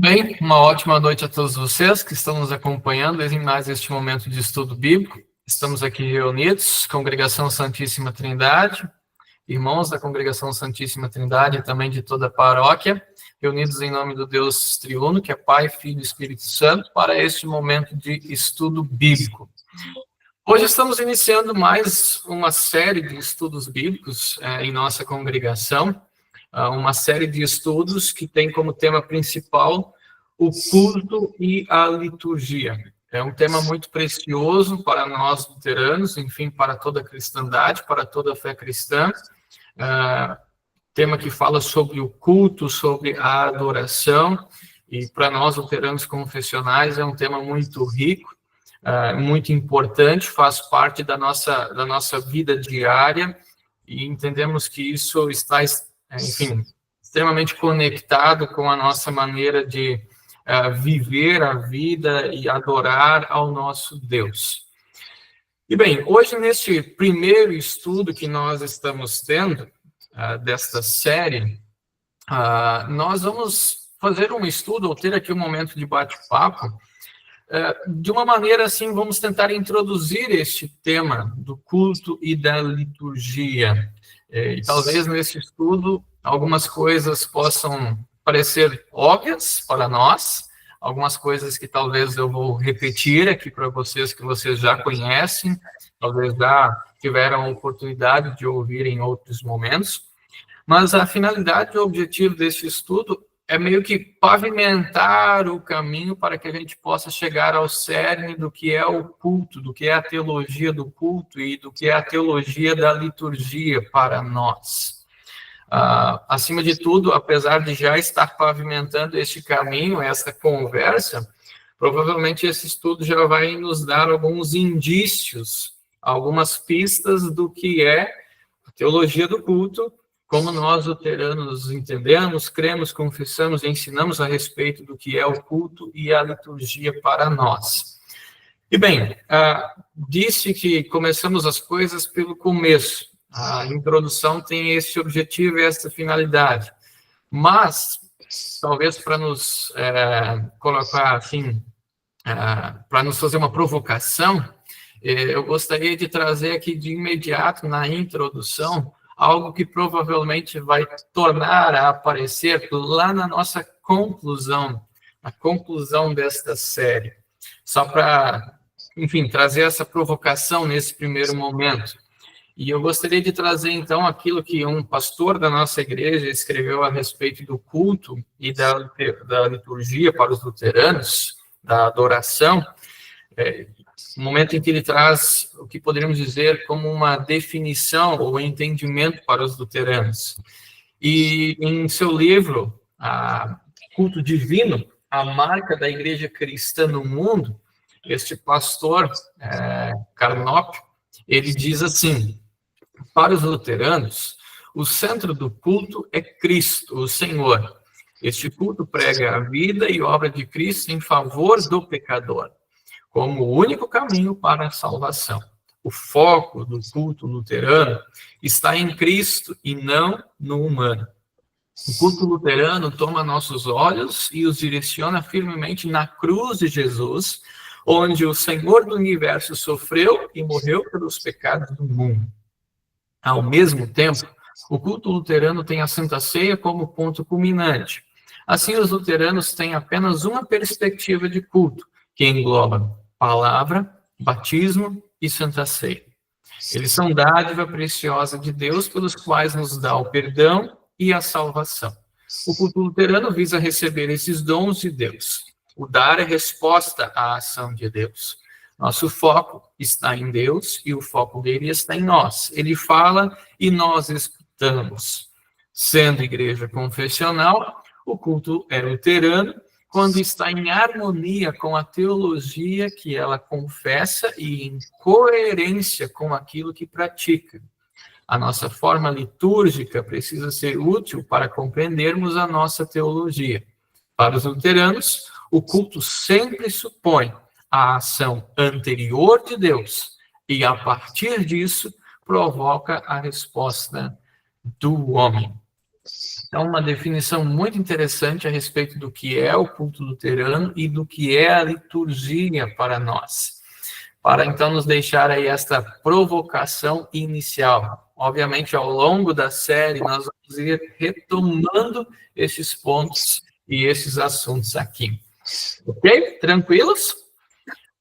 Bem, uma ótima noite a todos vocês que estão nos acompanhando em mais este momento de estudo bíblico. Estamos aqui reunidos, Congregação Santíssima Trindade, irmãos da Congregação Santíssima Trindade e também de toda a paróquia, reunidos em nome do Deus Triuno, que é Pai, Filho e Espírito Santo, para este momento de estudo bíblico. Hoje estamos iniciando mais uma série de estudos bíblicos em nossa congregação, uma série de estudos que tem como tema principal o culto e a liturgia. É um tema muito precioso para nós luteranos, enfim, para toda a cristandade, para toda a fé cristã. Tema que fala sobre o culto, sobre a adoração, e para nós luteranos confessionais é um tema muito rico, muito importante, faz parte da nossa vida diária, e entendemos que isso está, enfim, extremamente conectado com a nossa maneira de viver a vida e adorar ao nosso Deus. E bem, hoje neste primeiro estudo que nós estamos tendo, desta série, nós vamos fazer um estudo, ou ter aqui um momento de bate-papo, de uma maneira assim, vamos tentar introduzir este tema do culto e da liturgia. E talvez nesse estudo algumas coisas possam parecer óbvias para nós, algumas coisas que talvez eu vou repetir aqui para vocês, que vocês já conhecem, talvez já tiveram a oportunidade de ouvir em outros momentos, mas a finalidade e o objetivo desse estudo é meio que pavimentar o caminho para que a gente possa chegar ao cerne do que é o culto, do que é a teologia do culto e do que é a teologia da liturgia para nós. Acima de tudo, apesar de já estar pavimentando este caminho, essa conversa, provavelmente esse estudo já vai nos dar alguns indícios, algumas pistas do que é a teologia do culto, como nós luteranos entendemos, cremos, confessamos e ensinamos a respeito do que é o culto e a liturgia para nós. E bem, disse que começamos as coisas pelo começo. A introdução tem esse objetivo e essa finalidade. Mas, talvez para nos colocar assim, para nos fazer uma provocação, eu gostaria de trazer aqui de imediato, na introdução, algo que provavelmente vai tornar a aparecer lá na nossa conclusão, a conclusão desta série. Só para, enfim, trazer essa provocação nesse primeiro momento. E eu gostaria de trazer, então, aquilo que um pastor da nossa igreja escreveu a respeito do culto e da liturgia para os luteranos, da adoração, no momento em que ele traz o que poderíamos dizer como uma definição ou entendimento para os luteranos. E em seu livro, Culto Divino, a marca da igreja cristã no mundo, este pastor, Carnop, ele diz assim: para os luteranos, o centro do culto é Cristo, o Senhor. Este culto prega a vida e obra de Cristo em favor do pecador, como o único caminho para a salvação. O foco do culto luterano está em Cristo e não no humano. O culto luterano toma nossos olhos e os direciona firmemente na cruz de Jesus, onde o Senhor do universo sofreu e morreu pelos pecados do mundo. Ao mesmo tempo, o culto luterano tem a Santa Ceia como ponto culminante. Assim, os luteranos têm apenas uma perspectiva de culto, que engloba palavra, batismo e Santa Ceia. Eles são dádiva preciosa de Deus, pelos quais nos dá o perdão e a salvação. O culto luterano visa receber esses dons de Deus. O dar é resposta à ação de Deus. Nosso foco está em Deus e o foco dele está em nós. Ele fala e nós escutamos. Sendo igreja confessional, o culto é luterano quando está em harmonia com a teologia que ela confessa e em coerência com aquilo que pratica. A nossa forma litúrgica precisa ser útil para compreendermos a nossa teologia. Para os luteranos, o culto sempre supõe a ação anterior de Deus e, a partir disso, provoca a resposta do homem. Então, uma definição muito interessante a respeito do que é o culto luterano e do que é a liturgia para nós. Para, então, nos deixar aí esta provocação inicial. Obviamente, ao longo da série, nós vamos ir retomando esses pontos e esses assuntos aqui. Ok? Tranquilos?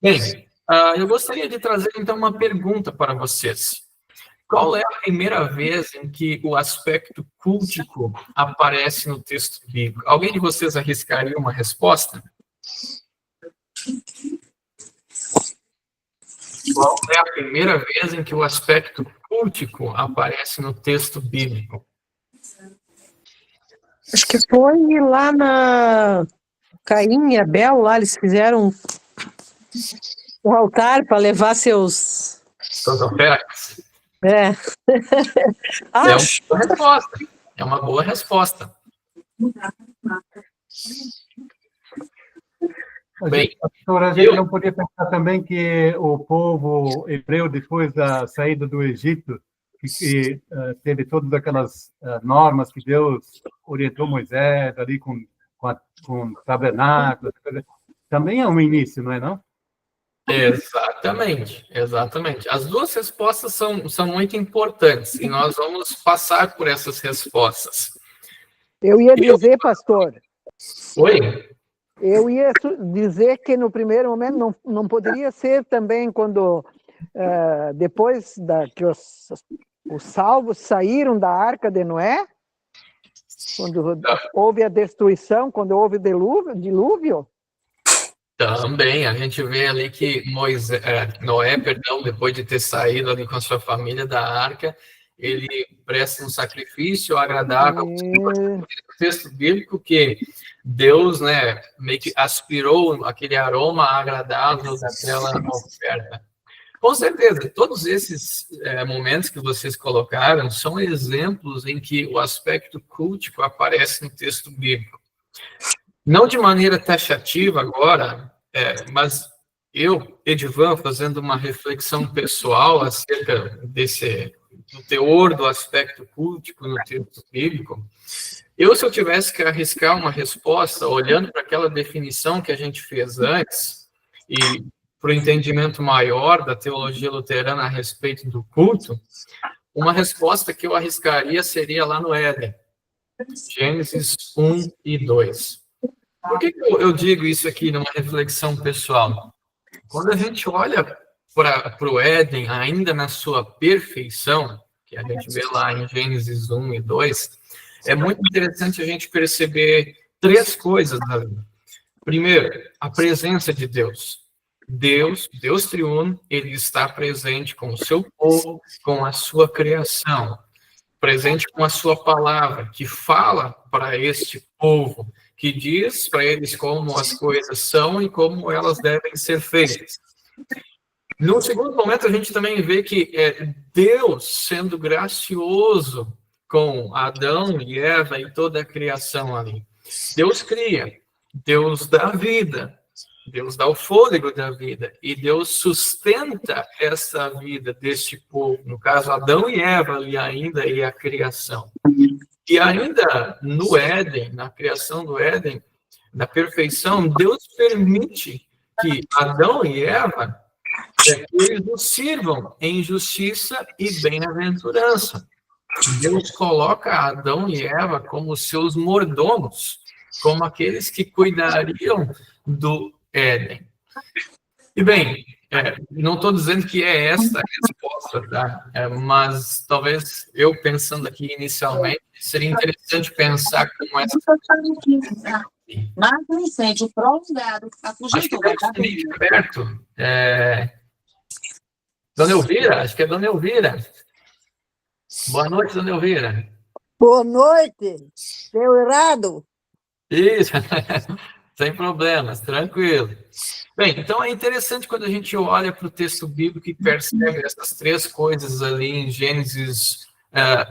Bem, eu gostaria de trazer, então, uma pergunta para vocês. Qual é a primeira vez em que o aspecto cultico aparece no texto bíblico? Alguém de vocês arriscaria uma resposta? Qual é a primeira vez em que o aspecto cultico aparece no texto bíblico? Acho que foi lá na Caim e Abel, lá eles fizeram um altar para levar seus... Suas ofertas? É. Acho. É uma boa resposta. É uma boa resposta. Bem, a gente não podia pensar também que o povo hebreu, depois da saída do Egito, que teve todas aquelas normas que Deus orientou Moisés ali com tabernáculo, também é um início, não é não? Exatamente, exatamente. As duas respostas são muito importantes e nós vamos passar por essas respostas. Eu ia dizer, pastor. Oi? Eu ia dizer que no primeiro momento não poderia ser também quando depois que os salvos saíram da arca de Noé, quando houve a destruição, quando houve o dilúvio. Também, a gente vê ali que Noé, depois de ter saído ali com a sua família da arca, ele presta um sacrifício agradável. No texto bíblico que Deus, meio que aspirou aquele aroma agradável daquela oferta. Com certeza, todos esses momentos que vocês colocaram são exemplos em que o aspecto cultico aparece no texto bíblico. Não de maneira taxativa agora, mas eu, Edivan, fazendo uma reflexão pessoal acerca do teor do aspecto cultico no texto bíblico, se eu tivesse que arriscar uma resposta, olhando para aquela definição que a gente fez antes, e para o entendimento maior da teologia luterana a respeito do culto, uma resposta que eu arriscaria seria lá no Éden, Gênesis 1 e 2. Por que eu digo isso aqui numa reflexão pessoal? Quando a gente olha para o Éden, ainda na sua perfeição, que a gente vê lá em Gênesis 1 e 2, é muito interessante a gente perceber três coisas ali. Primeiro, a presença de Deus. Deus triuno, ele está presente com o seu povo, com a sua criação, presente com a sua palavra, que fala para este povo, que diz para eles como as coisas são e como elas devem ser feitas. No segundo momento, a gente também vê que Deus sendo gracioso com Adão e Eva e toda a criação ali. Deus cria, Deus dá vida, Deus dá o fôlego da vida, e Deus sustenta essa vida deste povo, no caso, Adão e Eva ali ainda, e a criação. E ainda no Éden, na criação do Éden, na perfeição, Deus permite que Adão e Eva eles nos sirvam em justiça e bem-aventurança. Deus coloca Adão e Eva como seus mordomos, como aqueles que cuidariam do Éden. E bem, não estou dizendo que é essa a resposta, tá? Mas talvez eu pensando aqui inicialmente, seria interessante pensar como essa... Mas um incêndio prolongado Acho que tem perto. Dona Elvira, acho que é Dona Elvira. Boa noite, Dona Elvira. Boa noite. Deu errado? Isso, sem problemas, tranquilo. Bem, então é interessante quando a gente olha para o texto bíblico e percebe essas três coisas ali em Gênesis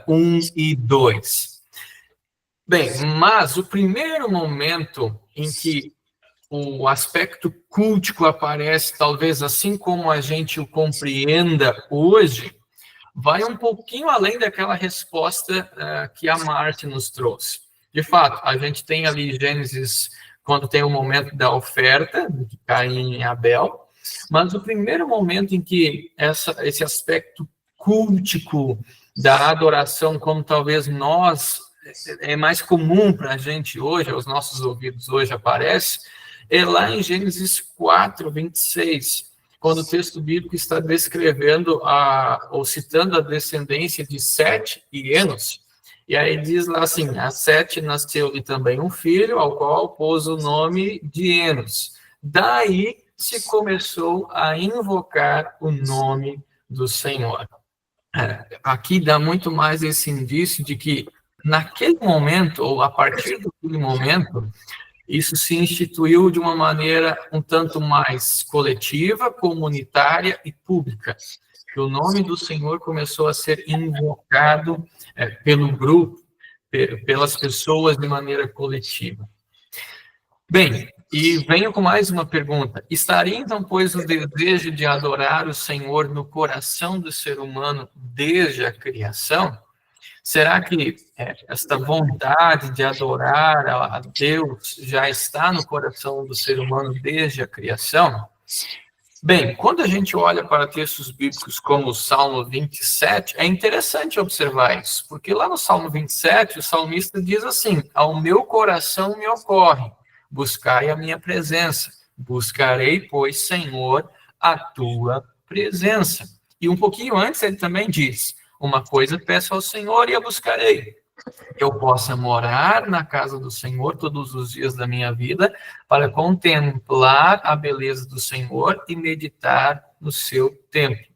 1 e 2. Bem, mas o primeiro momento em que o aspecto cultico aparece, talvez assim como a gente o compreenda hoje, vai um pouquinho além daquela resposta que a Marte nos trouxe. De fato, a gente tem ali Gênesis, quando tem o momento da oferta, de Caim e Abel, mas o primeiro momento em que esse aspecto cultico da adoração, como talvez é mais comum para a gente hoje, aos nossos ouvidos hoje aparece, é lá em Gênesis 4, 26, quando o texto bíblico está descrevendo ou citando a descendência de Sete e Enos. E aí diz lá assim: a Sete nasceu-lhe também um filho, ao qual pôs o nome de Enos. Daí se começou a invocar o nome do Senhor. Aqui dá muito mais esse indício de que, naquele momento, ou a partir daquele momento, isso se instituiu de uma maneira um tanto mais coletiva, comunitária e pública. Que o nome do Senhor começou a ser invocado pelo grupo, pelas pessoas de maneira coletiva. Bem, e venho com mais uma pergunta. Estaria, então, pois, o desejo de adorar o Senhor no coração do ser humano desde a criação? Será que esta vontade de adorar a Deus já está no coração do ser humano desde a criação? Bem, quando a gente olha para textos bíblicos como o Salmo 27, é interessante observar isso, porque lá no Salmo 27, o salmista diz assim: ao meu coração me ocorre, buscai a minha presença, buscarei, pois, Senhor, a tua presença. E um pouquinho antes ele também diz: uma coisa peço ao Senhor e a buscarei, que eu possa morar na casa do Senhor todos os dias da minha vida, para contemplar a beleza do Senhor e meditar no seu templo.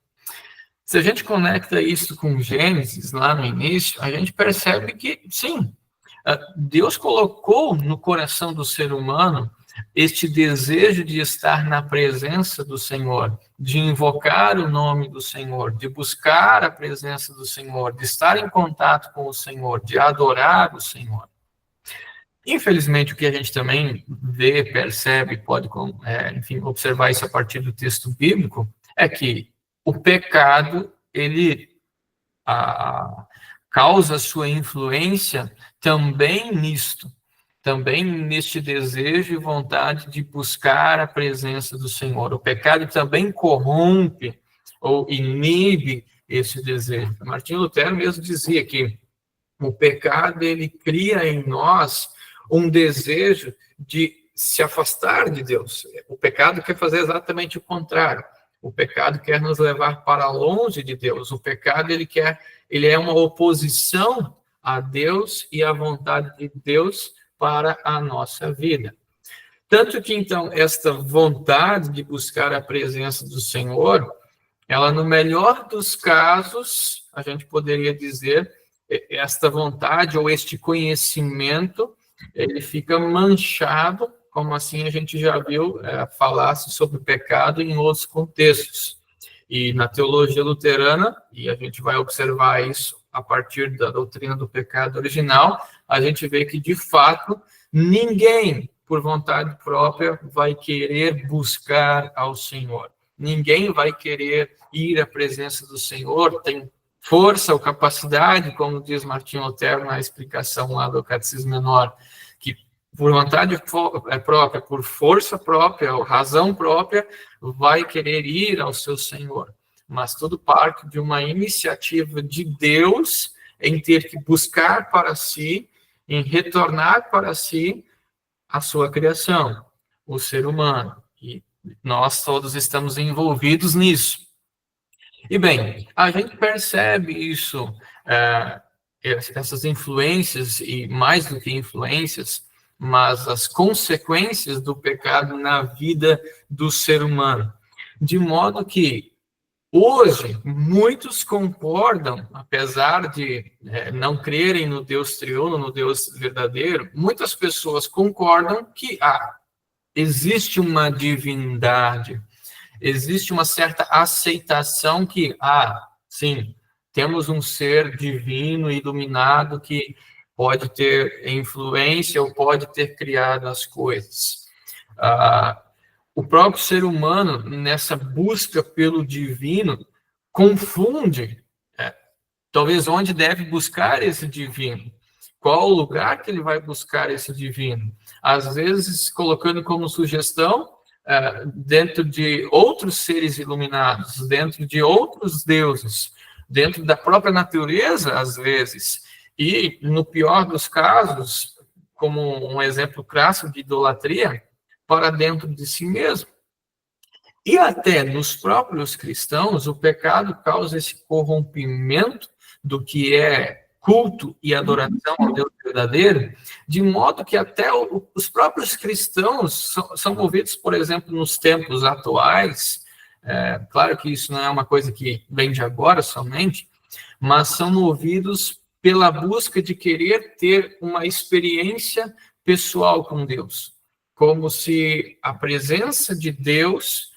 Se a gente conecta isso com Gênesis, lá no início, a gente percebe que, sim, Deus colocou no coração do ser humano este desejo de estar na presença do Senhor, de invocar o nome do Senhor, de buscar a presença do Senhor, de estar em contato com o Senhor, de adorar o Senhor. Infelizmente, o que a gente também vê, percebe, pode, enfim, observar isso a partir do texto bíblico, é que o pecado, ele causa sua influência também nisto, também neste desejo e vontade de buscar a presença do Senhor. O pecado também corrompe ou inibe esse desejo. Martinho Lutero mesmo dizia que o pecado, ele cria em nós um desejo de se afastar de Deus. O pecado quer fazer exatamente o contrário. O pecado quer nos levar para longe de Deus. O pecado, ele é uma oposição a Deus e à vontade de Deus para a nossa vida. Tanto que, então, esta vontade de buscar a presença do Senhor, ela, no melhor dos casos, a gente poderia dizer, esta vontade ou este conhecimento, ele fica manchado, como assim a gente já viu falar-se sobre o pecado em outros contextos. E na teologia luterana, e a gente vai observar isso a partir da doutrina do pecado original, a gente vê que, de fato, ninguém, por vontade própria, vai querer buscar ao Senhor. Ninguém vai querer ir à presença do Senhor, tem força ou capacidade, como diz Martinho Lutero na explicação lá do Catecismo Menor, que por vontade própria, por força própria, ou razão própria, vai querer ir ao seu Senhor. Mas tudo parte de uma iniciativa de Deus em ter que buscar para si, em retornar para si a sua criação, o ser humano. E nós todos estamos envolvidos nisso. E bem, a gente percebe isso, essas influências, e mais do que influências, mas as consequências do pecado na vida do ser humano. De modo que, hoje, muitos concordam, apesar de não crerem no Deus triuno, no Deus verdadeiro, muitas pessoas concordam que existe uma divindade, existe uma certa aceitação que, sim, temos um ser divino, iluminado, que pode ter influência ou pode ter criado as coisas. O próprio ser humano, nessa busca pelo divino, confunde, talvez, onde deve buscar esse divino. Qual o lugar que ele vai buscar esse divino? Às vezes, colocando como sugestão, dentro de outros seres iluminados, dentro de outros deuses, dentro da própria natureza, às vezes. E, no pior dos casos, como um exemplo clássico de idolatria, para dentro de si mesmo. E até nos próprios cristãos, o pecado causa esse corrompimento do que é culto e adoração ao Deus verdadeiro, de modo que até os próprios cristãos são movidos, por exemplo, nos tempos atuais, claro que isso não é uma coisa que vem de agora somente, mas são movidos pela busca de querer ter uma experiência pessoal com Deus, como se a presença de Deus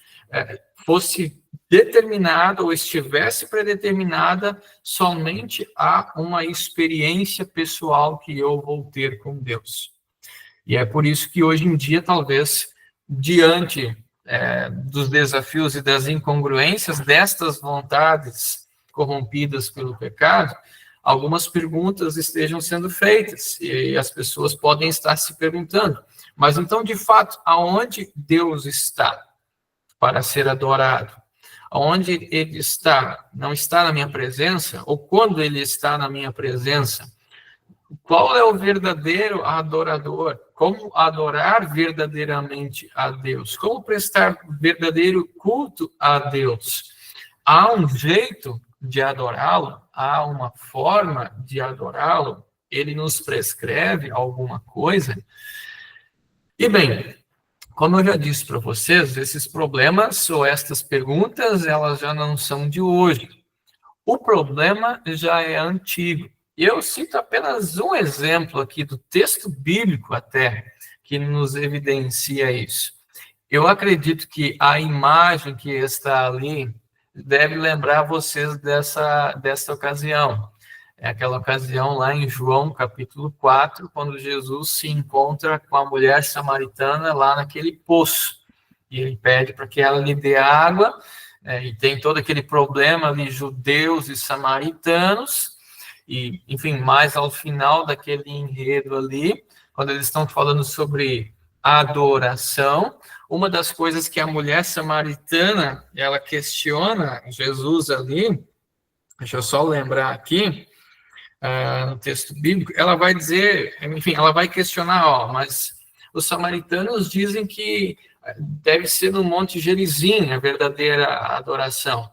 fosse determinada ou estivesse predeterminada somente a uma experiência pessoal que eu vou ter com Deus. E é por isso que hoje em dia, talvez, diante dos desafios e das incongruências destas vontades corrompidas pelo pecado, algumas perguntas estejam sendo feitas e as pessoas podem estar se perguntando, mas então, de fato, aonde Deus está para ser adorado? Onde ele está? Não está na minha presença? Ou quando ele está na minha presença? Qual é o verdadeiro adorador? Como adorar verdadeiramente a Deus? Como prestar verdadeiro culto a Deus? Há um jeito de adorá-lo? Há uma forma de adorá-lo? Ele nos prescreve alguma coisa? E bem, como eu já disse para vocês, esses problemas ou estas perguntas, elas já não são de hoje. O problema já é antigo. E eu cito apenas um exemplo aqui do texto bíblico até, que nos evidencia isso. Eu acredito que a imagem que está ali deve lembrar vocês dessa ocasião. É aquela ocasião lá em João, capítulo 4, quando Jesus se encontra com a mulher samaritana lá naquele poço. E ele pede para que ela lhe dê água, e tem todo aquele problema ali, judeus e samaritanos, e, enfim, mais ao final daquele enredo ali, quando eles estão falando sobre adoração, uma das coisas que a mulher samaritana, ela questiona Jesus ali, deixa eu só lembrar aqui, no texto bíblico, ela vai dizer, enfim, ela vai questionar, mas os samaritanos dizem que deve ser no Monte Gerizim a verdadeira adoração.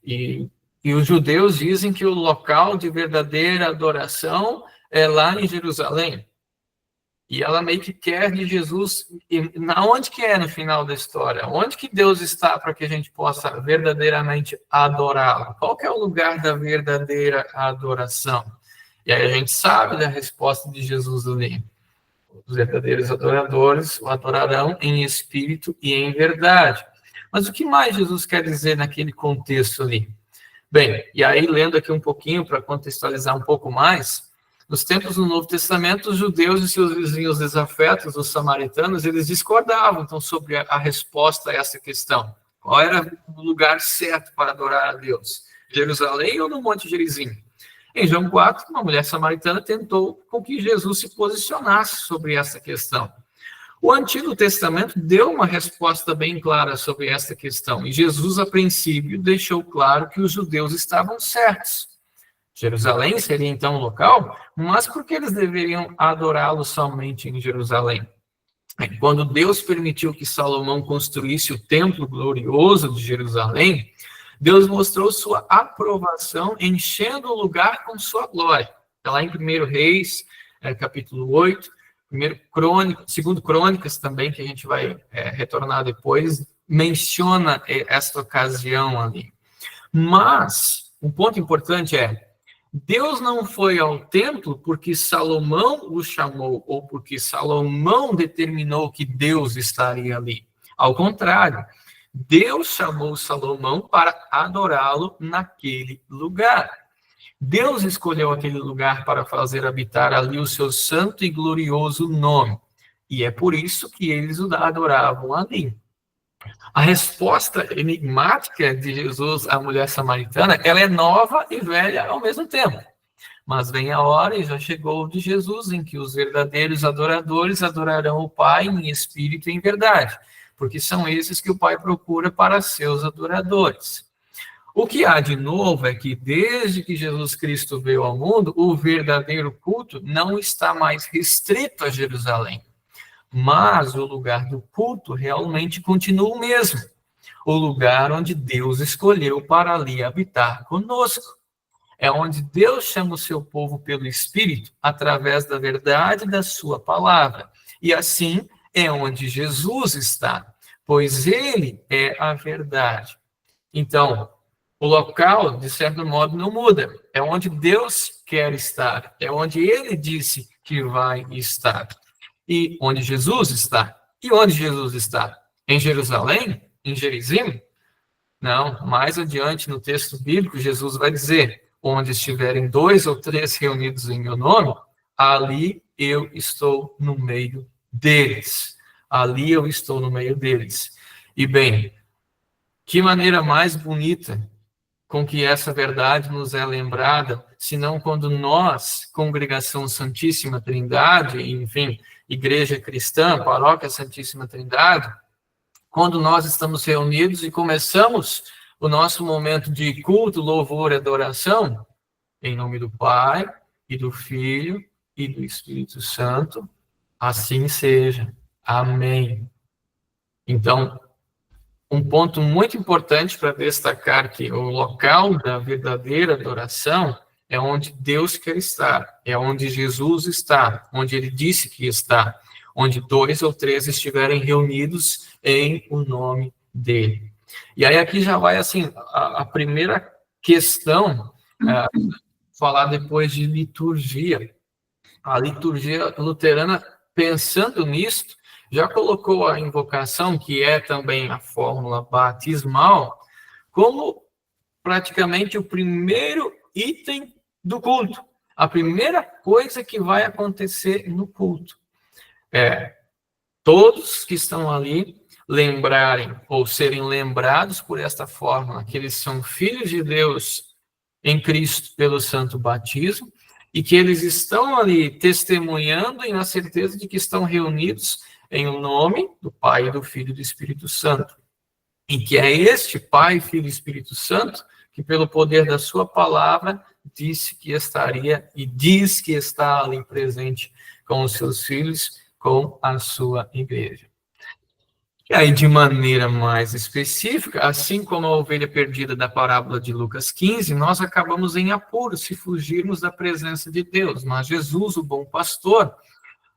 E os judeus dizem que o local de verdadeira adoração é lá em Jerusalém. E ela meio que quer de Jesus, onde que é no final da história? Onde que Deus está para que a gente possa verdadeiramente adorá-lo? Qual que é o lugar da verdadeira adoração? E aí a gente sabe da resposta de Jesus ali. Os verdadeiros adoradores o adorarão em espírito e em verdade. Mas o que mais Jesus quer dizer naquele contexto ali? Bem, e aí lendo aqui um pouquinho para contextualizar um pouco mais, nos tempos do Novo Testamento, os judeus e seus vizinhos desafetos, os samaritanos, eles discordavam então sobre a resposta a essa questão. Qual era o lugar certo para adorar a Deus? Jerusalém ou no Monte Gerizim? Em João 4, uma mulher samaritana tentou com que Jesus se posicionasse sobre essa questão. O Antigo Testamento deu uma resposta bem clara sobre essa questão, e Jesus, a princípio, deixou claro que os judeus estavam certos. Jerusalém seria então o local, mas por que eles deveriam adorá-lo somente em Jerusalém? Quando Deus permitiu que Salomão construísse o templo glorioso de Jerusalém, Deus mostrou sua aprovação, enchendo o lugar com sua glória. Está lá em 1 Reis, capítulo 8, 2 Crônicas também, que a gente vai retornar depois, menciona esta ocasião ali. Mas, um ponto importante Deus não foi ao templo porque Salomão o chamou, ou porque Salomão determinou que Deus estaria ali. Ao contrário, Deus chamou Salomão para adorá-lo naquele lugar. Deus escolheu aquele lugar para fazer habitar ali o seu santo e glorioso nome. E é por isso que eles o adoravam ali. A resposta enigmática de Jesus à mulher samaritana, ela é nova e velha ao mesmo tempo. Mas vem a hora, e já chegou de Jesus, em que os verdadeiros adoradores adorarão o Pai em espírito e em verdade, porque são esses que o Pai procura para seus adoradores. O que há de novo é que, desde que Jesus Cristo veio ao mundo, o verdadeiro culto não está mais restrito a Jerusalém, mas o lugar do culto realmente continua o mesmo, o lugar onde Deus escolheu para ali habitar conosco. É onde Deus chama o seu povo pelo Espírito, através da verdade da sua palavra. E assim é onde Jesus está, pois ele é a verdade. Então, o local, de certo modo, não muda. É onde Deus quer estar. É onde ele disse que vai estar. E onde Jesus está. E onde Jesus está? Em Jerusalém? Em Gerizim? Não, mais adiante no texto bíblico, Jesus vai dizer: onde estiverem 2 ou 3 reunidos em meu nome, ali eu estou no meio deles. Ali eu estou no meio deles. E bem, que maneira mais bonita com que essa verdade nos é lembrada, senão quando nós, Congregação Santíssima Trindade, enfim, Igreja Cristã, Paróquia Santíssima Trindade, quando nós estamos reunidos e começamos o nosso momento de culto, louvor e adoração, em nome do Pai, e do Filho, e do Espírito Santo, assim seja. Amém. Então, um ponto muito importante para destacar que o local da verdadeira adoração é onde Deus quer estar, é onde Jesus está, onde ele disse que está, onde 2 ou 3 estiverem reunidos em o nome dele. E aí aqui já vai, assim, a primeira questão, falar depois de liturgia. A liturgia luterana, pensando nisto, já colocou a invocação, que é também a fórmula batismal, como praticamente o primeiro item do culto. A primeira coisa que vai acontecer no culto. Todos que estão ali lembrarem, ou serem lembrados por esta fórmula, que eles são filhos de Deus em Cristo pelo santo batismo, e que eles estão ali testemunhando e na certeza de que estão reunidos em o nome do Pai, do Filho e do Espírito Santo. E que é este Pai, Filho e Espírito Santo que, pelo poder da sua palavra, disse que estaria e diz que está ali presente com os seus filhos, com a sua igreja. E aí, de maneira mais específica, assim como a ovelha perdida da parábola de Lucas 15, nós acabamos em apuro se fugirmos da presença de Deus. Mas Jesus, o bom pastor,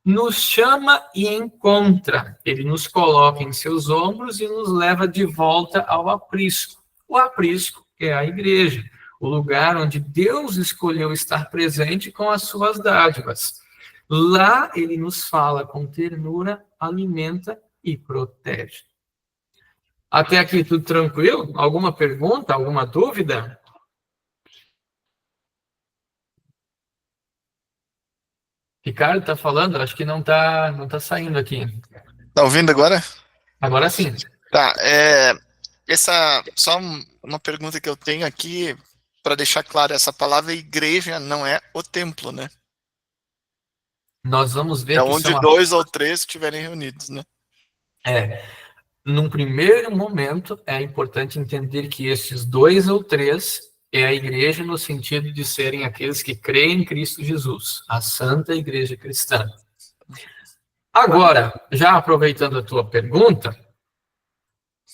nos chama e encontra. Ele nos coloca em seus ombros e nos leva de volta ao aprisco. O aprisco é a igreja, o lugar onde Deus escolheu estar presente com as suas dádivas. Lá ele nos fala com ternura, alimenta e protege. Até aqui tudo tranquilo? Alguma pergunta, alguma dúvida? Ricardo está falando? Acho que não tá saindo aqui. Tá ouvindo agora? Agora sim. Tá, só uma pergunta que eu tenho aqui, para deixar claro, essa palavra igreja não é o templo, né? Nós vamos ver é que onde 2 ou 3 estiverem reunidos, né? Num primeiro momento, é importante entender que esses 2 ou 3 é a igreja no sentido de serem aqueles que creem em Cristo Jesus, a Santa Igreja Cristã. Agora, já aproveitando a tua pergunta,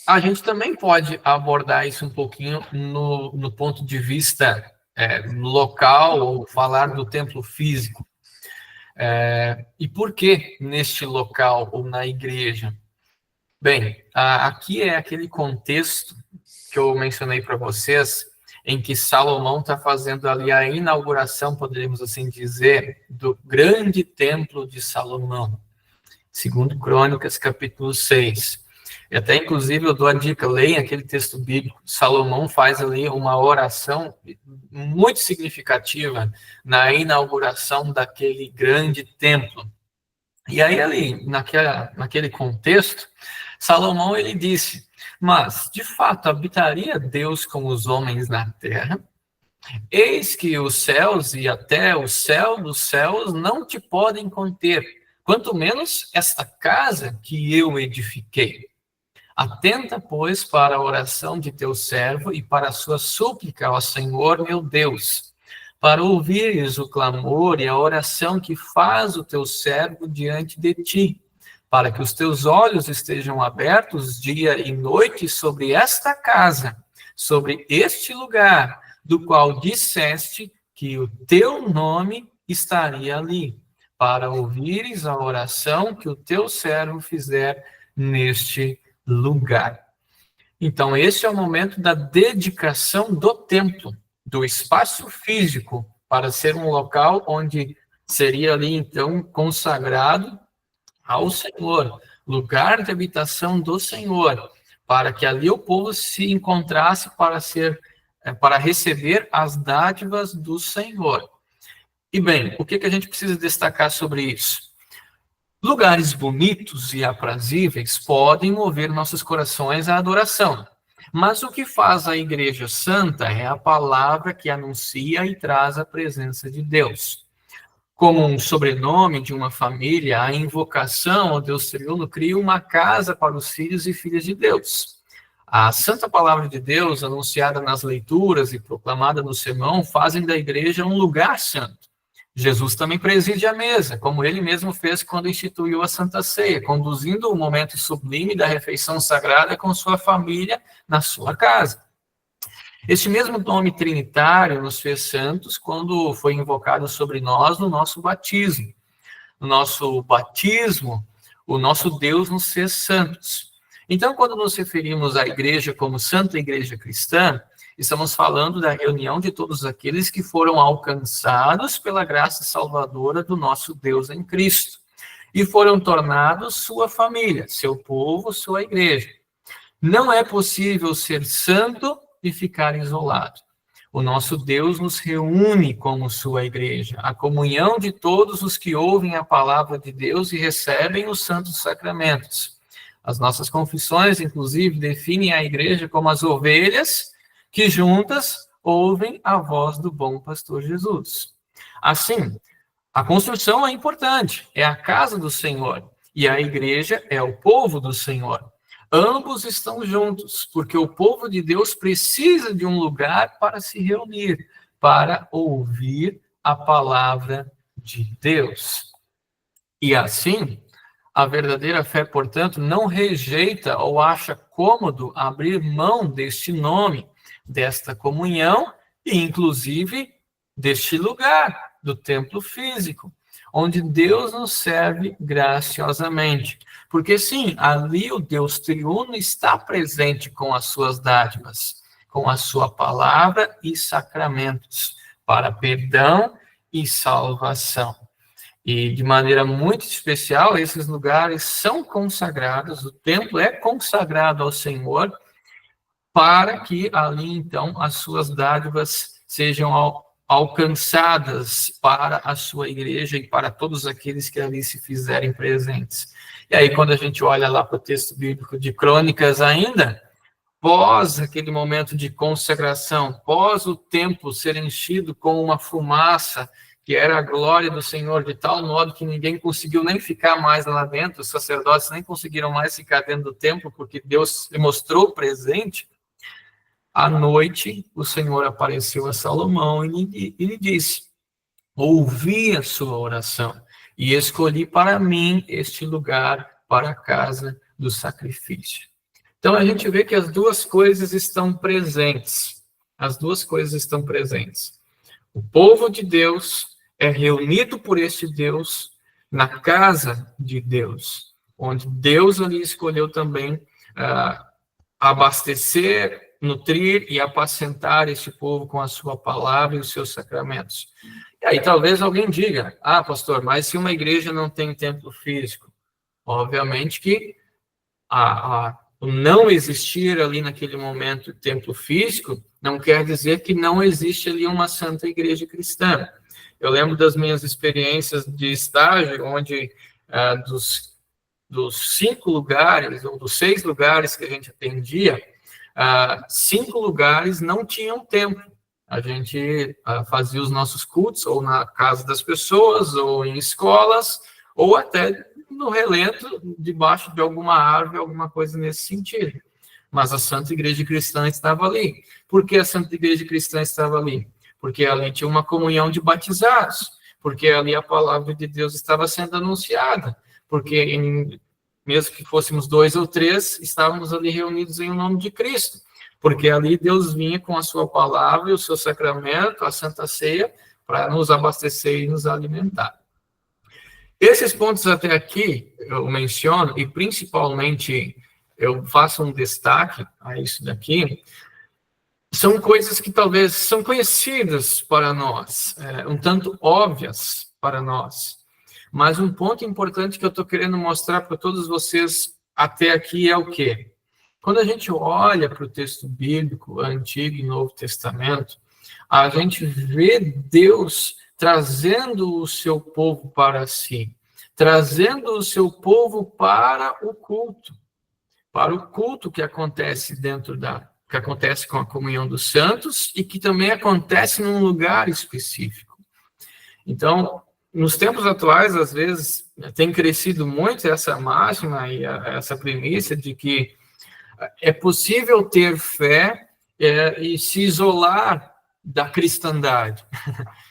a gente também pode abordar isso um pouquinho no ponto de vista local, ou falar do templo físico. E por que neste local ou na igreja? Bem, aqui é aquele contexto que eu mencionei para vocês, em que Salomão está fazendo ali a inauguração, poderíamos assim dizer, do grande templo de Salomão, segundo Crônicas, capítulo 6. E até, inclusive, eu dou a dica, leia aquele texto bíblico. Salomão faz ali uma oração muito significativa na inauguração daquele grande templo. E aí, ali, naquele contexto, Salomão, ele disse: mas, de fato, habitaria Deus com os homens na terra? Eis que os céus e até o céu dos céus não te podem conter, quanto menos esta casa que eu edifiquei. Atenta, pois, para a oração de teu servo e para a sua súplica ao Senhor, meu Deus, para ouvires o clamor e a oração que faz o teu servo diante de ti, para que os teus olhos estejam abertos dia e noite sobre esta casa, sobre este lugar, do qual disseste que o teu nome estaria ali, para ouvires a oração que o teu servo fizer neste lugar. Então, esse é o momento da dedicação do templo, do espaço físico, para ser um local onde seria ali, então, consagrado ao Senhor, lugar de habitação do Senhor, para que ali o povo se encontrasse para receber as dádivas do Senhor. E bem, o que a gente precisa destacar sobre isso? Lugares bonitos e aprazíveis podem mover nossos corações à adoração, mas o que faz a Igreja Santa é a palavra que anuncia e traz a presença de Deus. Como um sobrenome de uma família, a invocação ao Deus Triuno cria uma casa para os filhos e filhas de Deus. A Santa Palavra de Deus, anunciada nas leituras e proclamada no sermão, fazem da igreja um lugar santo. Jesus também preside a mesa, como ele mesmo fez quando instituiu a Santa Ceia, conduzindo o momento sublime da refeição sagrada com sua família na sua casa. Este mesmo nome trinitário nos fez santos quando foi invocado sobre nós no nosso batismo. No nosso batismo, o nosso Deus nos fez santos. Então, quando nos referimos à igreja como Santa Igreja Cristã, estamos falando da reunião de todos aqueles que foram alcançados pela graça salvadora do nosso Deus em Cristo e foram tornados sua família, seu povo, sua igreja. Não é possível ser santo e ficar isolado. O nosso Deus nos reúne como sua igreja, a comunhão de todos os que ouvem a palavra de Deus e recebem os santos sacramentos. As nossas confissões, inclusive, definem a igreja como as ovelhas que juntas ouvem a voz do bom pastor Jesus. Assim, a construção é importante, é a casa do Senhor, e a igreja é o povo do Senhor. Ambos estão juntos, porque o povo de Deus precisa de um lugar para se reunir, para ouvir a palavra de Deus. E assim, a verdadeira fé, portanto, não rejeita ou acha cômodo abrir mão deste nome, desta comunhão e, inclusive, deste lugar, do templo físico, onde Deus nos serve graciosamente. Porque, sim, ali o Deus triuno está presente com as suas dádivas, com a sua palavra e sacramentos, para perdão e salvação. E, de maneira muito especial, esses lugares são consagrados, o templo é consagrado ao Senhor, para que ali, então, as suas dádivas sejam alcançadas para a sua igreja e para todos aqueles que ali se fizerem presentes. E aí, quando a gente olha lá para o texto bíblico de Crônicas ainda, pós aquele momento de consagração, pós o templo ser enchido com uma fumaça, que era a glória do Senhor, de tal modo que ninguém conseguiu nem ficar mais lá dentro, os sacerdotes nem conseguiram mais ficar dentro do templo, porque Deus se mostrou presente. À noite, o Senhor apareceu a Salomão e lhe disse: ouvi a sua oração e escolhi para mim este lugar para a casa do sacrifício. Então, a gente vê que as duas coisas estão presentes. As duas coisas estão presentes. O povo de Deus é reunido por este Deus na casa de Deus, onde Deus ali escolheu também abastecer, nutrir e apacentar este povo com a sua palavra e os seus sacramentos. E aí talvez alguém diga: pastor, mas se uma igreja não tem templo físico? Obviamente que o não existir ali naquele momento templo físico não quer dizer que não existe ali uma santa igreja cristã. Eu lembro das minhas experiências de estágio, onde dos 5 lugares, ou dos 6 lugares que a gente atendia, 5 lugares não tinham templo. a gente fazia os nossos cultos, ou na casa das pessoas, ou em escolas, ou até no relento, debaixo de alguma árvore, alguma coisa nesse sentido. Mas a Santa Igreja Cristã estava ali. Por que a Santa Igreja Cristã estava ali? Porque ali tinha uma comunhão de batizados, porque ali a palavra de Deus estava sendo anunciada, porque mesmo que fôssemos 2 ou 3, estávamos ali reunidos em nome de Cristo, porque ali Deus vinha com a sua palavra e o seu sacramento, a Santa Ceia, para nos abastecer e nos alimentar. Esses pontos até aqui eu menciono, e principalmente eu faço um destaque a isso daqui, são coisas que talvez são conhecidas para nós, um tanto óbvias para nós. Mas um ponto importante que eu estou querendo mostrar para todos vocês até aqui é o quê? Quando a gente olha para o texto bíblico, Antigo e Novo Testamento, a gente vê Deus trazendo o seu povo para si, trazendo o seu povo para o culto que acontece que acontece com a comunhão dos santos e que também acontece num lugar específico. Então, nos tempos atuais, às vezes, tem crescido muito essa máxima e essa premissa de que é possível ter fé e se isolar da cristandade,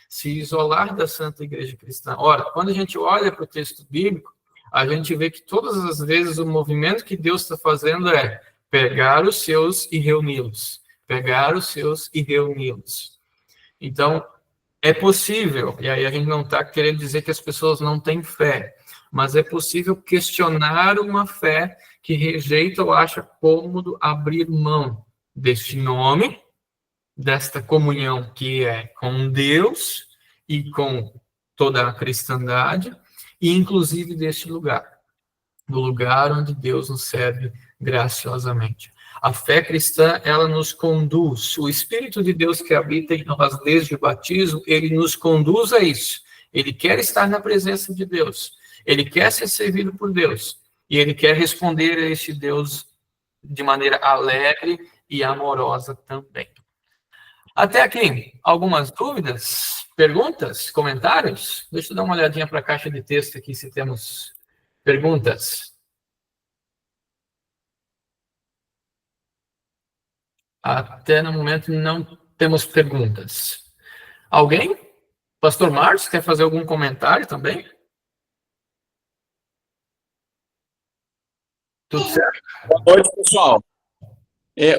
se isolar da Santa Igreja Cristã. Ora, quando a gente olha para o texto bíblico, a gente vê que todas as vezes o movimento que Deus está fazendo é pegar os seus e reuni-los. Pegar os seus e reuni-los. Então, é possível, e aí a gente não está querendo dizer que as pessoas não têm fé, mas é possível questionar uma fé que rejeita ou acha cômodo abrir mão deste nome, desta comunhão que é com Deus e com toda a cristandade, e inclusive deste lugar, do lugar onde Deus nos serve graciosamente. A fé cristã, ela nos conduz, o Espírito de Deus que habita em nós desde o batismo, ele nos conduz a isso. Ele quer estar na presença de Deus, ele quer ser servido por Deus, e ele quer responder a este Deus de maneira alegre e amorosa também. Até aqui, algumas dúvidas, perguntas, comentários? Deixa eu dar uma olhadinha para a caixa de texto aqui, se temos perguntas. Até no momento não temos perguntas. Alguém? Pastor Márcio, quer fazer algum comentário também? Tudo certo? Boa noite, pessoal.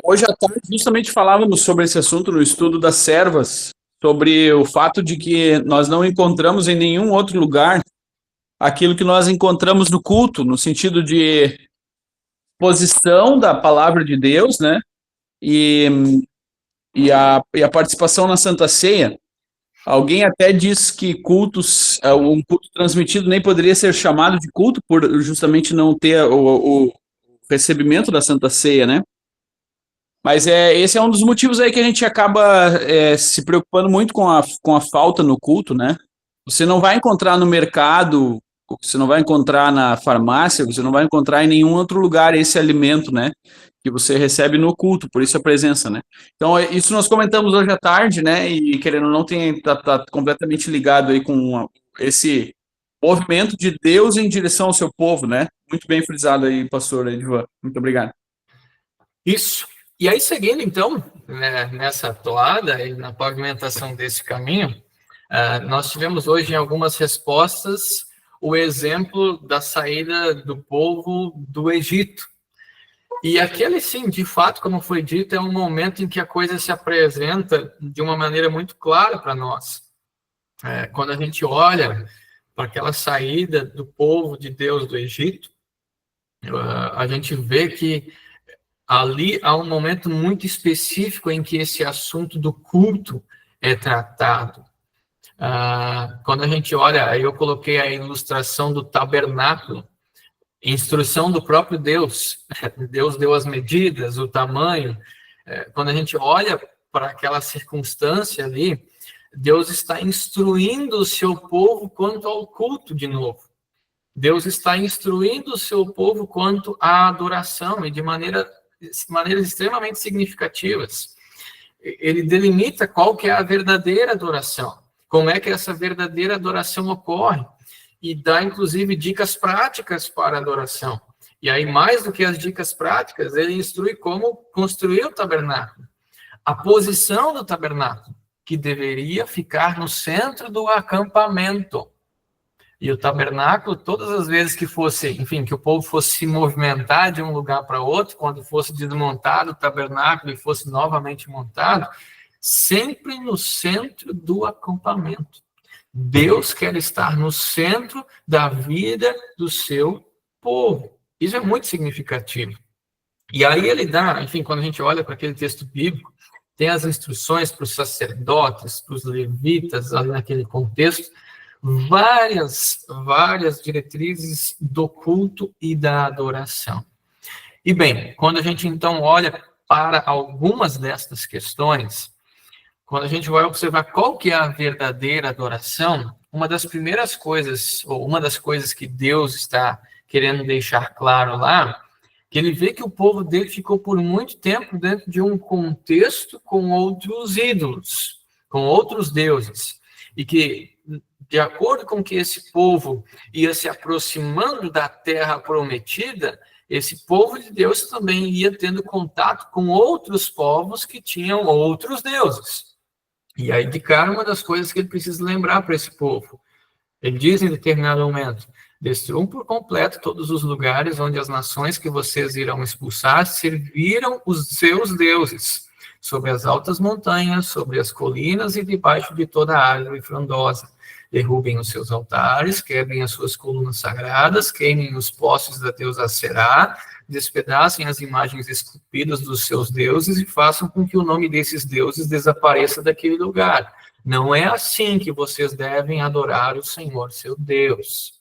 Hoje à tarde justamente falávamos sobre esse assunto no estudo das servas, sobre o fato de que nós não encontramos em nenhum outro lugar aquilo que nós encontramos no culto, no sentido de exposição da palavra de Deus, né? E a participação na Santa Ceia. Alguém até diz que um culto transmitido nem poderia ser chamado de culto por justamente não ter o recebimento da Santa Ceia, né? Mas esse é um dos motivos aí que a gente acaba se preocupando muito com a falta no culto, né? Você não vai encontrar no mercado, você não vai encontrar na farmácia, você não vai encontrar em nenhum outro lugar esse alimento, né? Que você recebe no culto, por isso a presença, né? Então, isso nós comentamos hoje à tarde, né? E querendo ou não, tá completamente ligado aí com esse movimento de Deus em direção ao seu povo, né? Muito bem frisado aí, pastor Edivan. Muito obrigado. Isso. E aí, seguindo, então, nessa toada e na pavimentação desse caminho, nós tivemos hoje em algumas respostas o exemplo da saída do povo do Egito. E aquele, sim, de fato, como foi dito, é um momento em que a coisa se apresenta de uma maneira muito clara para nós. Quando a gente olha para aquela saída do povo de Deus do Egito, a gente vê que ali há um momento muito específico em que esse assunto do culto é tratado. Quando a gente olha, aí eu coloquei a ilustração do tabernáculo, instrução do próprio Deus. Deus deu as medidas, o tamanho. Quando a gente olha para aquela circunstância ali, Deus está instruindo o seu povo quanto ao culto de novo. Deus está instruindo o seu povo quanto à adoração, e de maneiras extremamente significativas. ele delimita qual que é a verdadeira adoração, como é que essa verdadeira adoração ocorre, e dá, inclusive, dicas práticas para a adoração. E aí, mais do que as dicas práticas, ele instrui como construir o tabernáculo, a posição do tabernáculo, que deveria ficar no centro do acampamento. E o tabernáculo, todas as vezes que fosse, enfim, que o povo fosse se movimentar de um lugar para outro, quando fosse desmontado o tabernáculo e fosse novamente montado, sempre no centro do acampamento. Deus quer estar no centro da vida do seu povo. Isso é muito significativo. E aí ele dá, enfim, quando a gente olha para aquele texto bíblico, tem as instruções para os sacerdotes, para os levitas, ali naquele contexto, várias diretrizes do culto e da adoração. E bem, quando a gente então olha para algumas destas questões, quando a gente vai observar qual que é a verdadeira adoração, uma das primeiras coisas, ou uma das coisas que Deus está querendo deixar claro lá, que ele vê que o povo dele ficou por muito tempo dentro de um contexto com outros ídolos, com outros deuses, e que, de acordo com que esse povo ia se aproximando da terra prometida, esse povo de Deus também ia tendo contato com outros povos que tinham outros deuses. E aí, de cara, uma das coisas que ele precisa lembrar para esse povo, ele diz em determinado momento: destruam por completo todos os lugares onde as nações que vocês irão expulsar serviram os seus deuses, sobre as altas montanhas, sobre as colinas e debaixo de toda a árvore frondosa. Derrubem os seus altares, quebrem as suas colunas sagradas, queimem os postes da deusa Será, despedacem as imagens esculpidas dos seus deuses e façam com que o nome desses deuses desapareça daquele lugar. Não é assim que vocês devem adorar o Senhor, seu Deus.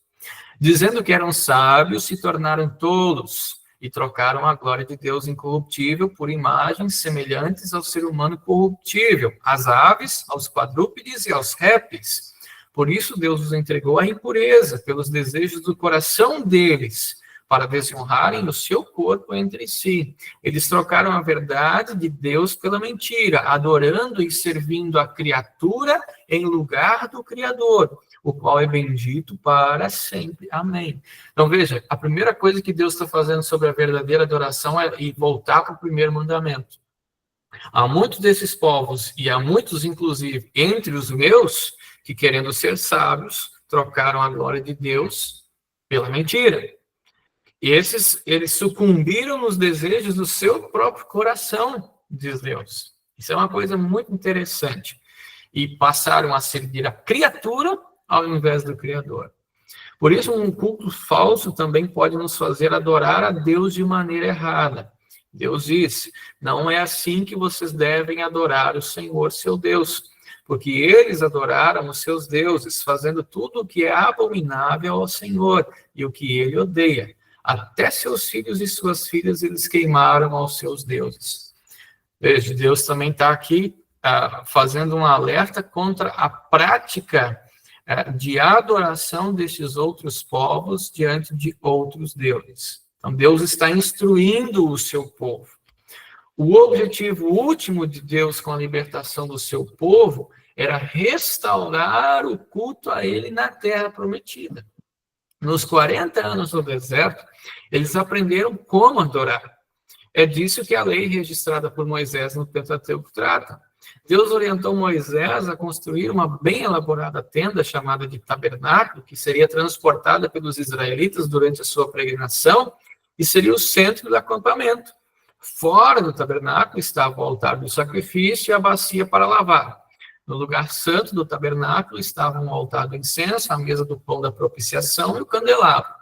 Dizendo que eram sábios, se tornaram tolos e trocaram a glória de Deus incorruptível por imagens semelhantes ao ser humano corruptível, às aves, aos quadrúpedes e aos répteis. Por isso Deus os entregou à impureza, pelos desejos do coração deles, para desonrarem o seu corpo entre si. Eles trocaram a verdade de Deus pela mentira, adorando e servindo a criatura em lugar do Criador, o qual é bendito para sempre. Amém. Então, veja, a primeira coisa que Deus está fazendo sobre a verdadeira adoração é voltar para o primeiro mandamento. Há muitos desses povos, e há muitos, inclusive, entre os meus, que, querendo ser sábios, trocaram a glória de Deus pela mentira. E eles sucumbiram nos desejos do seu próprio coração, diz Deus. Isso é uma coisa muito interessante. E passaram a servir a criatura ao invés do Criador. Por isso, um culto falso também pode nos fazer adorar a Deus de maneira errada. Deus disse: não é assim que vocês devem adorar o Senhor, seu Deus, porque eles adoraram os seus deuses, fazendo tudo o que é abominável ao Senhor e o que ele odeia. Até seus filhos e suas filhas eles queimaram aos seus deuses. Veja, Deus também está aqui fazendo um alerta contra a prática de adoração desses outros povos diante de outros deuses. Então, Deus está instruindo o seu povo. O objetivo último de Deus com a libertação do seu povo era restaurar o culto a ele na terra prometida. Nos 40 anos no deserto, eles aprenderam como adorar. É disso que a lei registrada por Moisés no Pentateuco trata. Deus orientou Moisés a construir uma bem elaborada tenda chamada de tabernáculo, que seria transportada pelos israelitas durante a sua peregrinação e seria o centro do acampamento. Fora do tabernáculo estava o altar do sacrifício e a bacia para lavar. No lugar santo do tabernáculo estavam o altar do incenso, a mesa do pão da propiciação e o candelabro.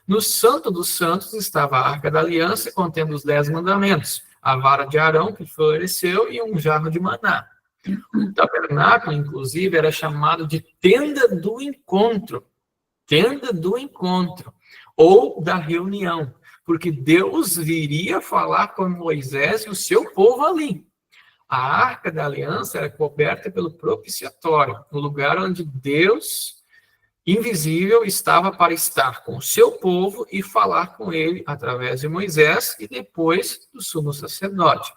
No Santo dos Santos estava a Arca da Aliança, contendo os 10 mandamentos, a vara de Arão que floresceu e um jarro de maná. O tabernáculo, inclusive, era chamado de tenda do encontro, ou da reunião, porque Deus viria falar com Moisés e o seu povo ali. A Arca da Aliança era coberta pelo propiciatório, o lugar onde Deus, invisível, estava para estar com o seu povo e falar com ele através de Moisés e depois do sumo sacerdote.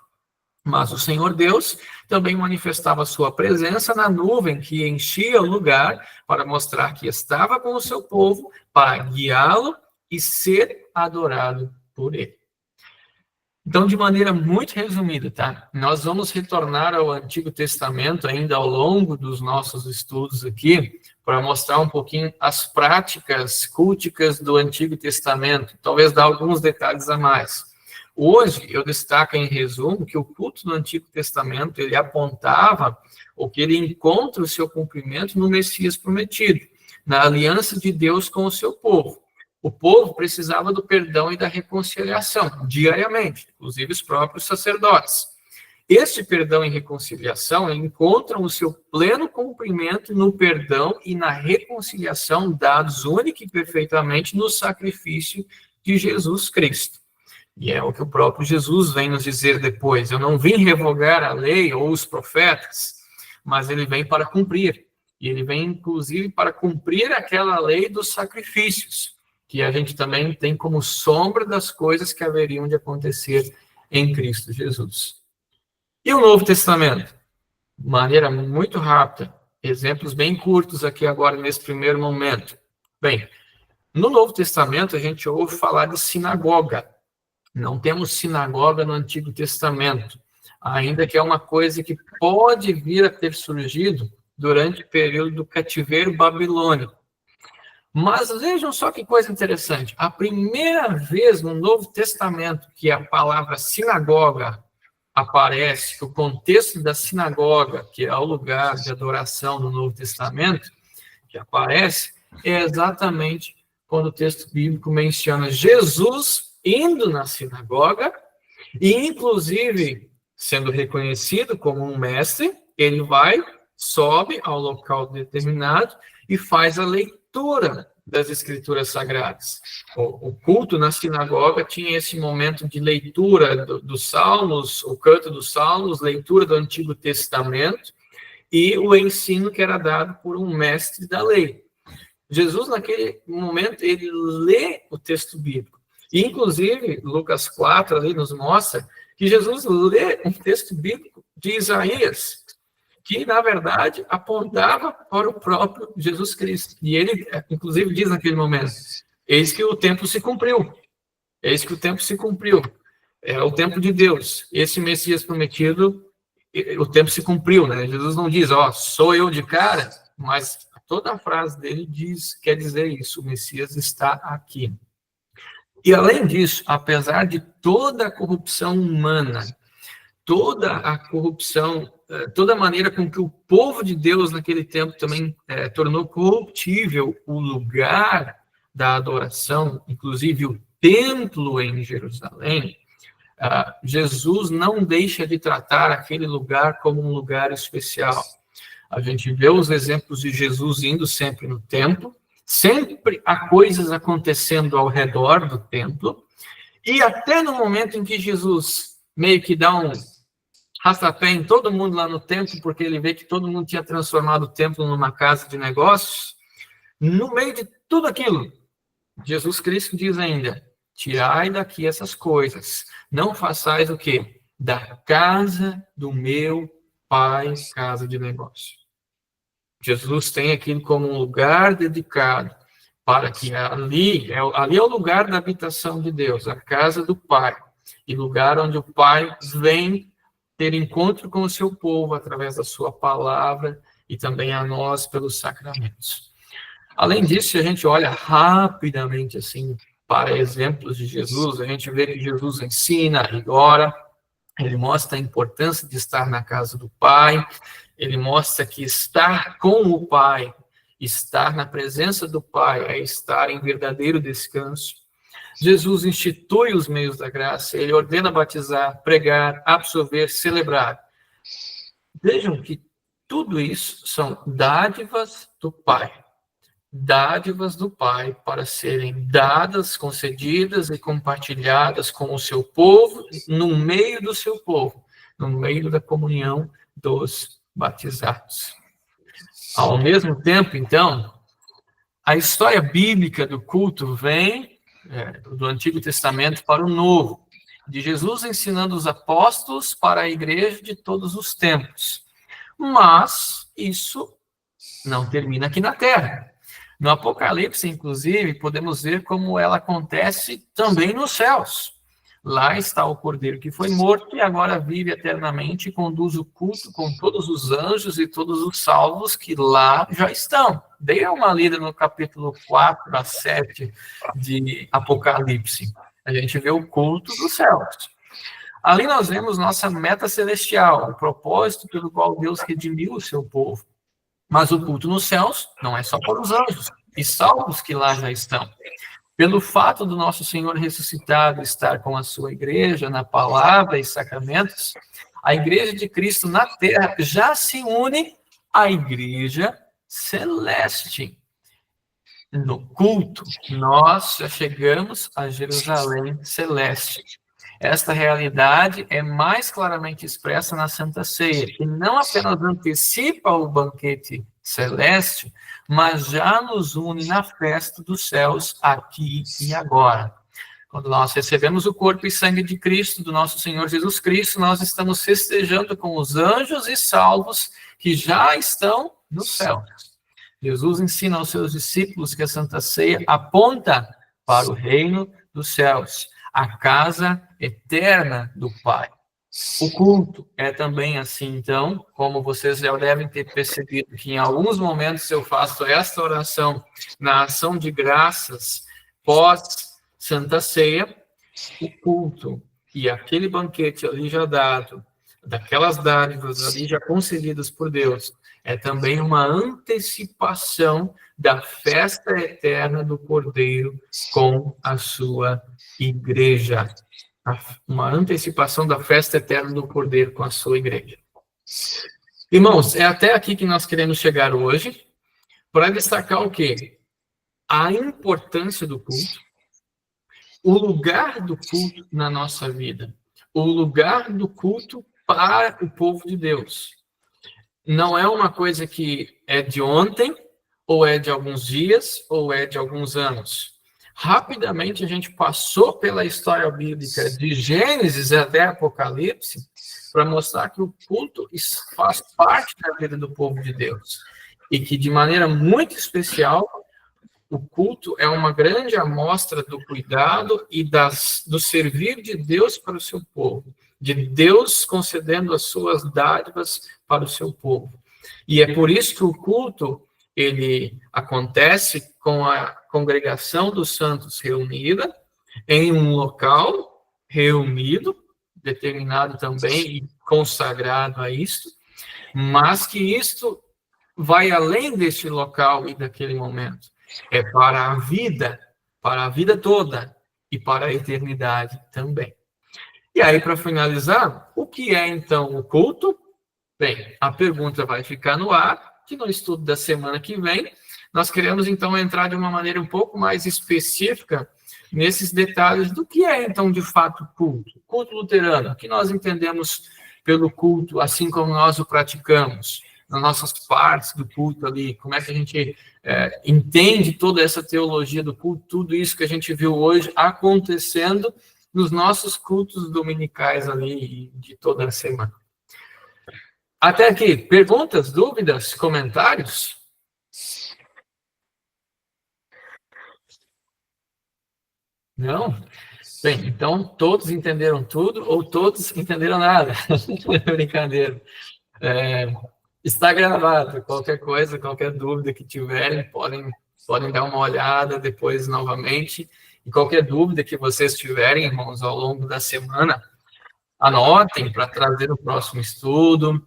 Mas o Senhor Deus também manifestava sua presença na nuvem que enchia o lugar para mostrar que estava com o seu povo, para guiá-lo e ser adorado por ele. Então, de maneira muito resumida, tá? Nós vamos retornar ao Antigo Testamento ainda ao longo dos nossos estudos aqui, para mostrar um pouquinho as práticas culticas do Antigo Testamento, talvez dar alguns detalhes a mais. Hoje, eu destaco em resumo que o culto do Antigo Testamento, ele apontava ou que ele encontra o seu cumprimento no Messias prometido, na aliança de Deus com o seu povo. O povo precisava do perdão e da reconciliação, diariamente, inclusive os próprios sacerdotes. Este perdão e reconciliação encontram o seu pleno cumprimento no perdão e na reconciliação dados única e perfeitamente no sacrifício de Jesus Cristo. E é o que o próprio Jesus vem nos dizer depois. Eu não vim revogar a lei ou os profetas, mas ele vem para cumprir. E ele vem, inclusive, para cumprir aquela lei dos sacrifícios, que a gente também tem como sombra das coisas que haveriam de acontecer em Cristo Jesus. E o Novo Testamento? De maneira muito rápida, exemplos bem curtos aqui agora nesse primeiro momento. Bem, no Novo Testamento a gente ouve falar de sinagoga. Não temos sinagoga no Antigo Testamento, ainda que é uma coisa que pode vir a ter surgido durante o período do cativeiro babilônico. Mas vejam só que coisa interessante. A primeira vez no Novo Testamento que a palavra sinagoga aparece, o contexto da sinagoga, que é o lugar de adoração no Novo Testamento, que aparece, é exatamente quando o texto bíblico menciona Jesus indo na sinagoga e, inclusive, sendo reconhecido como um mestre, ele vai, sobe ao local determinado e faz a leitura das Escrituras Sagradas. O culto na sinagoga tinha esse momento de leitura dos Salmos, o canto dos Salmos, leitura do Antigo Testamento e o ensino que era dado por um mestre da lei. Jesus, naquele momento, ele lê o texto bíblico. E, inclusive, Lucas 4 ali nos mostra que Jesus lê um texto bíblico de Isaías, que, na verdade, apontava para o próprio Jesus Cristo. E ele, inclusive, diz naquele momento, eis que o tempo se cumpriu. Eis que o tempo se cumpriu. É o tempo de Deus. Esse Messias prometido, o tempo se cumpriu, né? Jesus não diz, sou eu de cara, mas toda a frase dele quer dizer isso, o Messias está aqui. E, além disso, apesar de toda a corrupção humana, toda a corrupção, toda a maneira com que o povo de Deus naquele tempo também tornou corruptível o lugar da adoração, inclusive o templo em Jerusalém, Jesus não deixa de tratar aquele lugar como um lugar especial. A gente vê os exemplos de Jesus indo sempre no templo, sempre há coisas acontecendo ao redor do templo, e até no momento em que Jesus meio que dá um rastapé em todo mundo lá no templo, porque ele vê que todo mundo tinha transformado o templo numa casa de negócios, no meio de tudo aquilo, Jesus Cristo diz ainda, tirai daqui essas coisas, não façais o quê? Da casa do meu Pai, casa de negócio. Jesus tem aquilo como um lugar dedicado para que ali é o lugar da habitação de Deus, a casa do Pai, e lugar onde o Pai vem ter encontro com o seu povo através da sua palavra e também a nós pelos sacramentos. Além disso, se a gente olha rapidamente assim para exemplos de Jesus, a gente vê que Jesus ensina e ora, ele mostra a importância de estar na casa do Pai, ele mostra que estar com o Pai, estar na presença do Pai, é estar em verdadeiro descanso. Jesus institui os meios da graça, ele ordena batizar, pregar, absolver, celebrar. Vejam que tudo isso são dádivas do Pai. Dádivas do Pai para serem dadas, concedidas e compartilhadas com o seu povo, no meio do seu povo, no meio da comunhão dos batizados. Ao mesmo tempo, então, a história bíblica do culto vem do Antigo Testamento para o Novo. de Jesus ensinando os apóstolos para a igreja de todos os tempos. Mas isso não termina aqui na Terra. No Apocalipse, inclusive, podemos ver como ela acontece também nos céus. Lá está o Cordeiro que foi morto e agora vive eternamente e conduz o culto com todos os anjos e todos os salvos que lá já estão. Dê uma lida no capítulo 4 a 7 de Apocalipse. A gente vê o culto dos céus. Ali nós vemos nossa meta celestial, o propósito pelo qual Deus redimiu o seu povo. Mas o culto nos céus não é só para os anjos e salvos que lá já estão. Pelo fato do nosso Senhor ressuscitado estar com a sua igreja na palavra e sacramentos, a igreja de Cristo na terra já se une à igreja celeste. No culto, nós já chegamos a Jerusalém celeste. Esta realidade é mais claramente expressa na Santa Ceia, que não apenas antecipa o banquete celeste, mas já nos une na festa dos céus aqui e agora. Quando nós recebemos o corpo e sangue de Cristo, do nosso Senhor Jesus Cristo, nós estamos festejando com os anjos e salvos que já estão no céu. Jesus ensina aos seus discípulos que a Santa Ceia aponta para o reino dos céus, a casa eterna do Pai. O culto é também assim, então, como vocês já devem ter percebido, que em alguns momentos eu faço esta oração na ação de graças pós-Santa Ceia, o culto e aquele banquete ali já dado, daquelas dádivas ali já concedidas por Deus, é também uma antecipação da festa eterna do Cordeiro com a sua igreja. Uma antecipação da festa eterna do Cordeiro com a sua igreja. Irmãos, é até aqui que nós queremos chegar hoje, para destacar o quê? A importância do culto, o lugar do culto na nossa vida, o lugar do culto para o povo de Deus. Não é uma coisa que é de ontem, ou é de alguns dias, ou é de alguns anos. Rapidamente a gente passou pela história bíblica de Gênesis até Apocalipse para mostrar que o culto faz parte da vida do povo de Deus e que de maneira muito especial o culto é uma grande amostra do cuidado e do servir de Deus para o seu povo, de Deus concedendo as suas dádivas para o seu povo. E é por isso que o culto ele acontece com a congregação dos santos reunida em um local reunido, determinado também e consagrado a isto, mas que isto vai além deste local e daquele momento. É para a vida toda e para a eternidade também. E aí, para finalizar, o que é então o culto? Bem, a pergunta vai ficar no ar, que no estudo da semana que vem, nós queremos então entrar de uma maneira um pouco mais específica nesses detalhes do que é então de fato culto. Culto luterano, o que nós entendemos pelo culto, assim como nós o praticamos, nas nossas partes do culto ali, como é que a gente entende toda essa teologia do culto, tudo isso que a gente viu hoje acontecendo nos nossos cultos dominicais ali de toda a semana. Até aqui, perguntas, dúvidas, comentários? Não? Bem, então todos entenderam tudo ou todos entenderam nada. Brincadeira. Está gravado. Qualquer coisa, qualquer dúvida que tiverem, podem dar uma olhada depois novamente. E qualquer dúvida que vocês tiverem, irmãos, ao longo da semana, anotem para trazer no próximo estudo.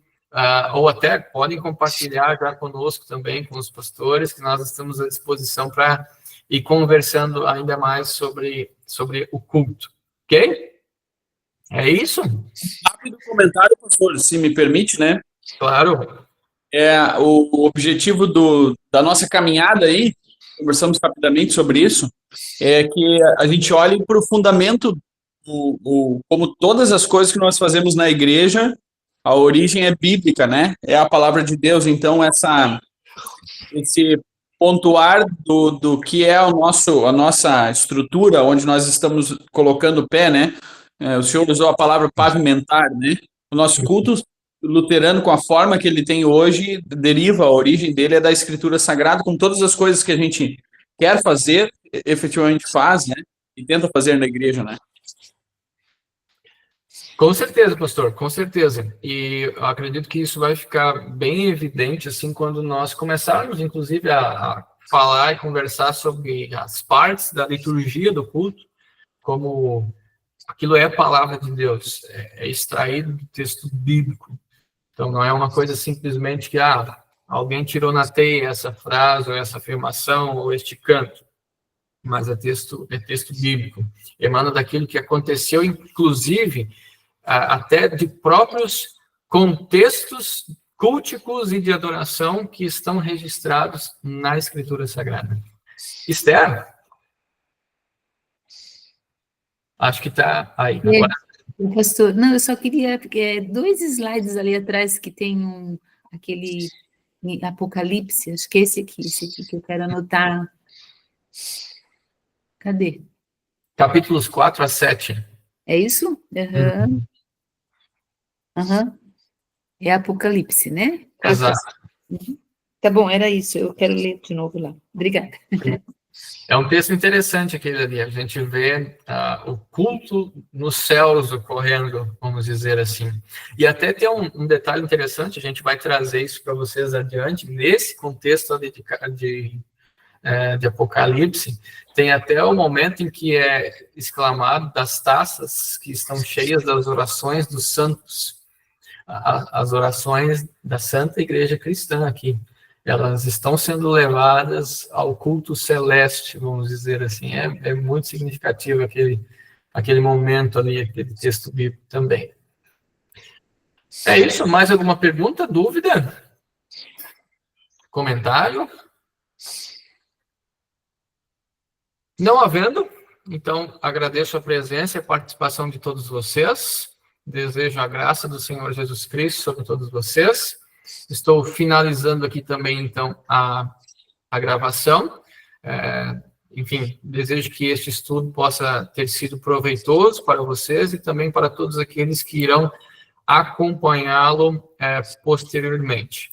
Ou até podem compartilhar já conosco também, com os pastores, que nós estamos à disposição para ir conversando ainda mais sobre o culto. Ok? É isso? Rápido comentário, pastor, se me permite, né? Claro. O objetivo da nossa caminhada aí, conversamos rapidamente sobre isso, é que a gente olhe para o fundamento, como todas as coisas que nós fazemos na igreja, a origem é bíblica, né? É a palavra de Deus. Então, esse pontuar do que é a nossa estrutura, onde nós estamos colocando o pé, né? O senhor usou a palavra pavimentar, né? O nosso culto luterano, com a forma que ele tem hoje, deriva, a origem dele é da Escritura Sagrada, com todas as coisas que a gente quer fazer, efetivamente faz, né? E tenta fazer na igreja, né? Com certeza, pastor, com certeza. E eu acredito que isso vai ficar bem evidente, assim, quando nós começarmos, inclusive, a falar e conversar sobre as partes da liturgia do culto, como aquilo é a palavra de Deus, é extraído do texto bíblico. Então, não é uma coisa simplesmente que, alguém tirou na teia essa frase, ou essa afirmação, ou este canto. Mas é texto bíblico. Emana daquilo que aconteceu, inclusive, até de próprios contextos culticos e de adoração que estão registrados na Escritura Sagrada. Esther? Acho que está aí. Agora. Pastor, não, eu só queria, porque 2 slides ali atrás que tem aquele Apocalipse, acho que é esse aqui que eu quero anotar. Cadê? Capítulos 4 a 7. É isso? É Apocalipse, né? Exato. Tá bom, era isso. Eu quero ler de novo lá. Obrigada. É um texto interessante aquele ali. A gente vê o culto nos céus ocorrendo, vamos dizer assim. E até tem um detalhe interessante, a gente vai trazer isso para vocês adiante. Nesse contexto de Apocalipse, tem até o momento em que é exclamado das taças que estão cheias das orações dos santos. As orações da Santa Igreja Cristã aqui, elas estão sendo levadas ao culto celeste, vamos dizer assim. É muito significativo aquele momento ali, aquele texto bíblico também. É isso, mais alguma pergunta, dúvida? Comentário? Não havendo, então agradeço a presença e a participação de todos vocês. Desejo a graça do Senhor Jesus Cristo sobre todos vocês. Estou finalizando aqui também, então, a gravação. Enfim, desejo que este estudo possa ter sido proveitoso para vocês e também para todos aqueles que irão acompanhá-lo posteriormente.